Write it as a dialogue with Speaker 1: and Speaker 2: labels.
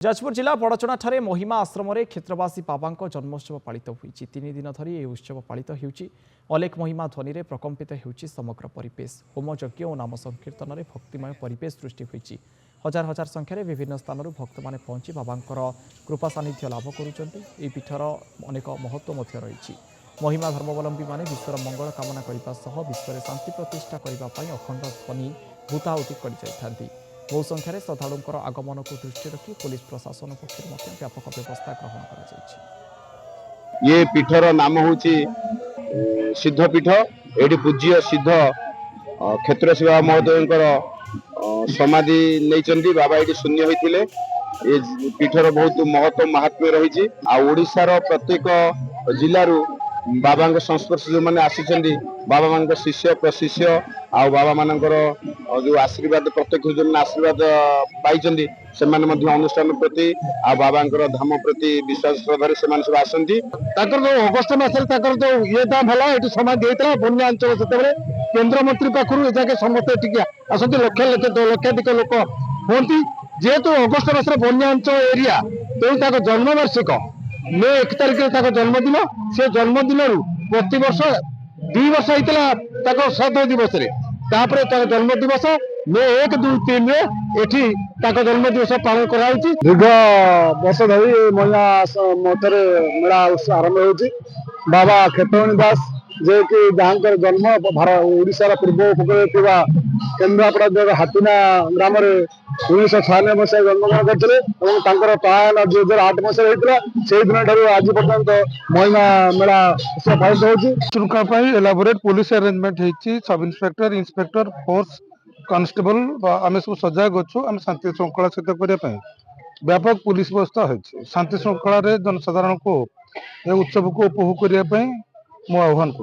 Speaker 1: जाजपुर जिला बड़चना ठारे महिमा आश्रम में क्षेत्रवासी बाबा जन्मोत्सव पालित होती। 3 दिन धरी यह उत्सव पालित होउछि। अलेख महिमा ध्वनि रे प्रकम्पित होउछि समग्र परिवेश। होम यज्ञ और नाम संकीर्तन में भक्तिमय परिवेश सृष्टि होइछि। हजार हजार संख्यार विभिन्न स्थान भक्त मैंने पहुंची बाबा कृपा सानिध्य लाभ करुछन्ति। एही पीठर अनेक महत्व मध्य रहिछि। महिमा धर्मावलंबी माने विश्वर मंगल कामना करने सह विश्व में शांति प्रतिष्ठा करने अखंड ध्वनि भूताहुति कर जाइथांती। बहु संख्यार श्रद्धालुंकर आगमन को दृष्टि रखी पुलिस प्रशासन पक्षर व्यापक व्यवस्था ग्रहण कर।
Speaker 2: ये पीठर नाम होची सिद्धपीठ। एटी पूज्य सिद्ध क्षेत्र शिवा महोदयंकर समाधि नहीं बाबा ये शून्य होते। ये पीठर बहुत महत्व महात्म्य रही। ओडिशार प्रत्येक जिलूर बाबा संस्पर्श जो मैंने आसी बाबा मान शिष्य प्रशिष्य आ बाबा मान जो आशीर्वाद प्रत्यक्ष जो आशीर्वाद पाई से अनुष्ठान प्रति आ बाबा धाम प्रति विश्वास श्रद्धार से सब आसती। अगस्ट मस जो ये भला ये समाधि होता बन्या अंचल से केन्द्र मंत्री पाखु जाके समस्त आसती लक्षाधिक लोक हमें जेहेतु अगस्ट मस बन्या अंचल एरिया तेणु जन्मवार्षिक मे 1 तारिख जन्मदिन से जन्मदिन प्रति वर्ष 2 वर्ष होता श्राद्ध दिवस जन्म दिवस मे 1, 2, 3 एठी जन्म दिवस पालन कर दीर्घ वर्ष धरी महिला मठरे मेला आरंभ हो। बाबा क्षेत्रमणि दास जे कि जहाँ जन्म ओडिशार पूर्व उपकूल केन्द्रापड़ा जिला हातीना ग्राम 1996 मसीह जन्मग्रहण करते। पायन 2008 मसीह होता से दिन ठार आज पर्यंत महिमा मेला उत्सव पालित होती।
Speaker 3: श्रृंखला एलाबोरेट पुलिस अरेंजमेंट होती। Sub inspector inspector force constable आम सब सजग अच्छु। आम शांति श्रृंखला सहित करने व्यापक पुलिस व्यवस्था होती। शांति श्रृंखला जनसाधारण को उत्सव को उपभोग करने आह्वान कर।